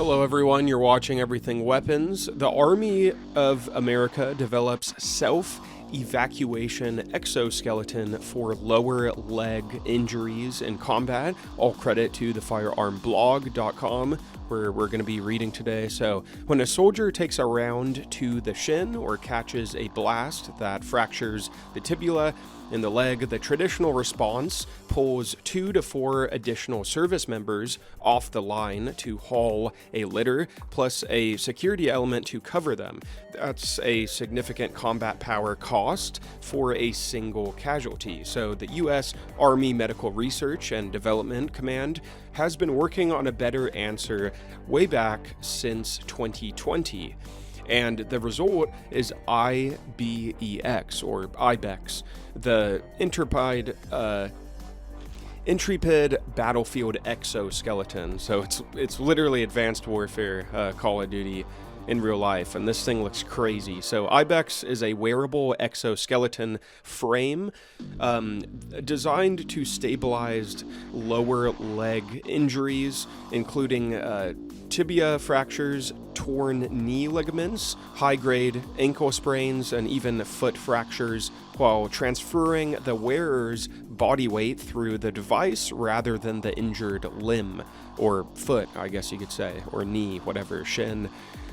Hello everyone, you're watching Everything Weapons. The Army of America develops Self-Evacuation Exoskeleton for lower leg injuries in combat. All credit to the firearmblog.com, where we're going to be reading today. So, when a soldier takes a round to the shin or catches a blast that fractures the tibia in the leg, the traditional response pulls 2 to 4 additional service members off the line to haul a litter, plus a security element to cover them. That's a significant combat power cost for a single casualty. So the U.S. Army Medical Research and Development Command has been working on a better answer way back since 2020. And the result is IBEX, or IBEX, the Intrepid Battlefield Exoskeleton. So it's literally Advanced Warfare Call of Duty in real life, and this thing looks crazy. So IBEX is a wearable exoskeleton frame designed to stabilize lower leg injuries, including tibia fractures, torn knee ligaments, high-grade ankle sprains, and even foot fractures, while transferring the wearer's body weight through the device rather than the injured limb, or foot, I guess you could say, or knee, whatever, shin.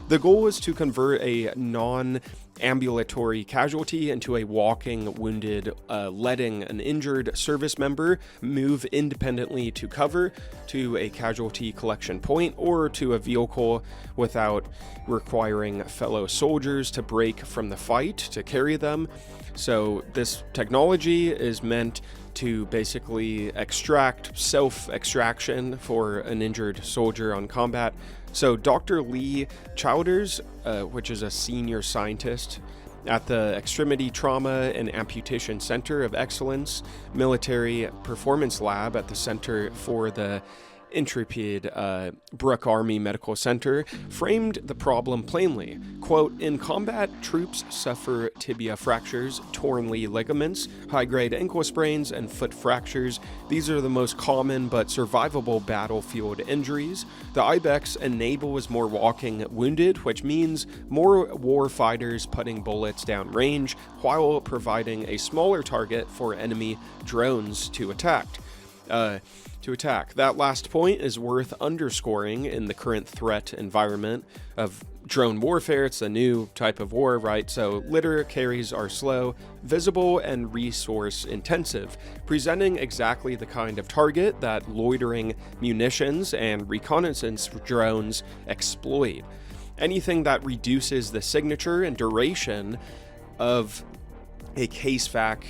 The goal is to convert a non-ambulatory casualty into a walking wounded, letting an injured service member move independently to cover, to a casualty collection point, or to a vehicle without requiring fellow soldiers to break from the fight to carry them. So this technology is meant to basically extract self-extraction for an injured soldier on combat. So Dr. Lee Childers, which is a senior scientist at the Extremity Trauma and Amputation Center of Excellence Military Performance Lab at the Center for the Intrepid Brooke Army Medical Center, framed the problem plainly. Quote, "In combat, troops suffer tibia fractures, torn knee ligaments, high-grade ankle sprains, and foot fractures. These are the most common but survivable battlefield injuries. The IBEX enables more walking wounded, which means more war fighters putting bullets down range while providing a smaller target for enemy drones to attack. That last point is worth underscoring in the current threat environment of drone warfare. It's a new type of war, right? So litter carries are slow, visible, and resource intensive, presenting exactly the kind of target that loitering munitions and reconnaissance drones exploit. Anything that reduces the signature and duration of a case-fac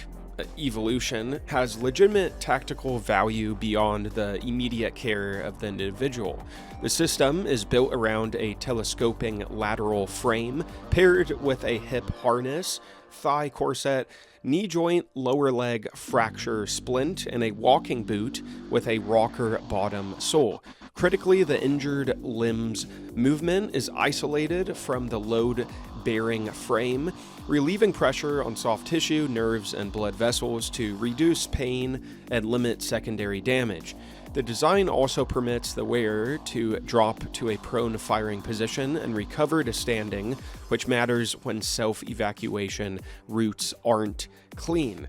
evolution has legitimate tactical value beyond the immediate care of the individual. The system is built around a telescoping lateral frame paired with a hip harness, thigh corset, knee joint, lower leg fracture splint, and a walking boot with a rocker bottom sole. Critically, the injured limb's movement is isolated from the load-bearing frame, relieving pressure on soft tissue, nerves, and blood vessels to reduce pain and limit secondary damage. The design also permits the wearer to drop to a prone firing position and recover to standing, which matters when self-evacuation routes aren't clean.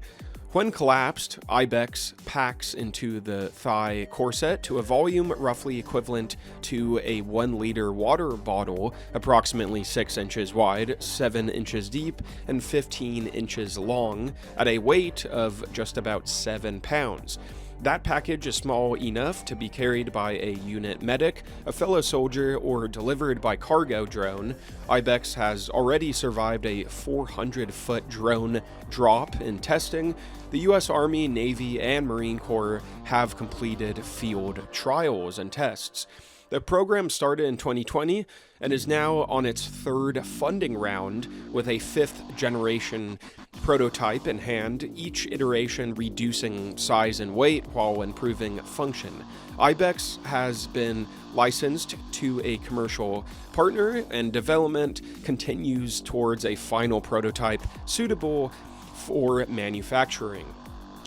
When collapsed, IBEX packs into the thigh corset to a volume roughly equivalent to a 1-liter water bottle, approximately 6 inches wide, 7 inches deep, and 15 inches long, at a weight of just about 7 pounds. That package is small enough to be carried by a unit medic, a fellow soldier, or delivered by cargo drone. IBEX has already survived a 400-foot drone drop in testing. The U.S. Army, Navy, and Marine Corps have completed field trials and tests. The program started in 2020 and is now on its 3rd funding round with a 5th generation prototype in hand, each iteration reducing size and weight while improving function. IBEX has been licensed to a commercial partner, and development continues towards a final prototype suitable for manufacturing.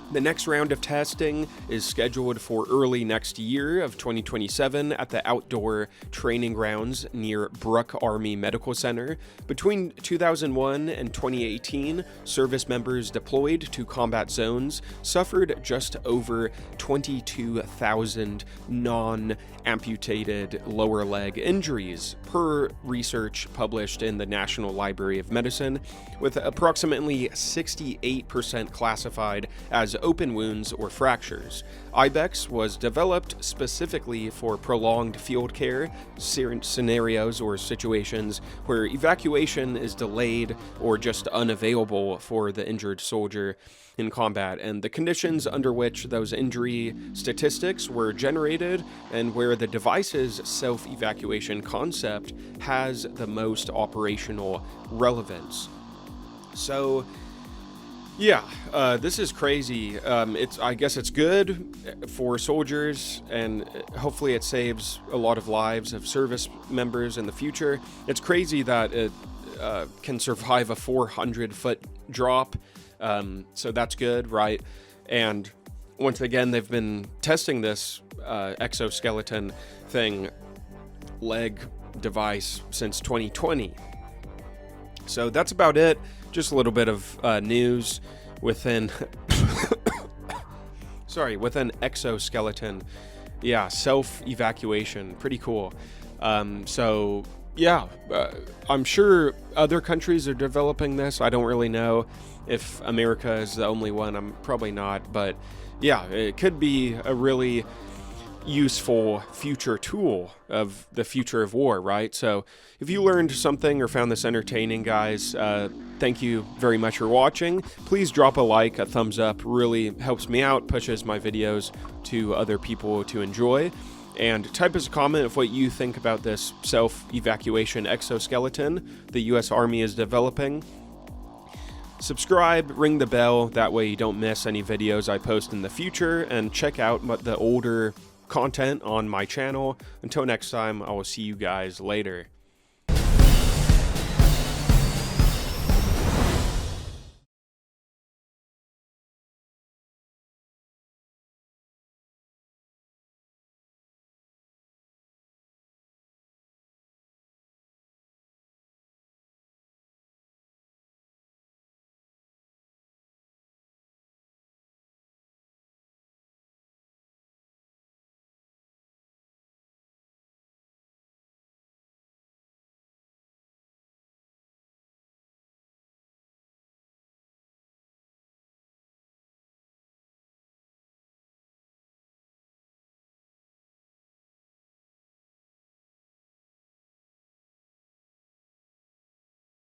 The next round of testing is scheduled for early next year of 2027 at the outdoor training grounds near Brooke Army Medical Center. Between 2001 and 2018, service members deployed to combat zones suffered just over 22,000 non-amputated lower leg injuries, per research published in the National Library of Medicine, with approximately 68% classified as open wounds or fractures. IBEX was developed specifically for prolonged field care scenarios or situations where evacuation is delayed or just unavailable for the injured soldier in combat, and the conditions under which those injury statistics were generated and where the device's self-evacuation concept has the most operational relevance. So yeah, this is crazy. I guess it's good for soldiers, and hopefully it saves a lot of lives of service members in the future. It's crazy that it can survive a 400-foot drop, so that's good, right? And once again, they've been testing this exoskeleton thing, leg device, since 2020. So that's about it. Just a little bit of news within within exoskeleton. Yeah, self-evacuation, pretty cool. So yeah, I'm sure other countries are developing this. I don't really know if America is the only one. I'm probably not, but yeah, it could be a really useful future tool of the future of war, right? So if you learned something or found this entertaining, guys, thank you very much for watching. Please drop a like, a thumbs up, really helps me out, pushes my videos to other people to enjoy. And type us a comment of what you think about this self-evacuation exoskeleton the US Army is developing. Subscribe, ring the bell, that way you don't miss any videos I post in the future, and check out the older content on my channel. Until next time, I will see you guys later.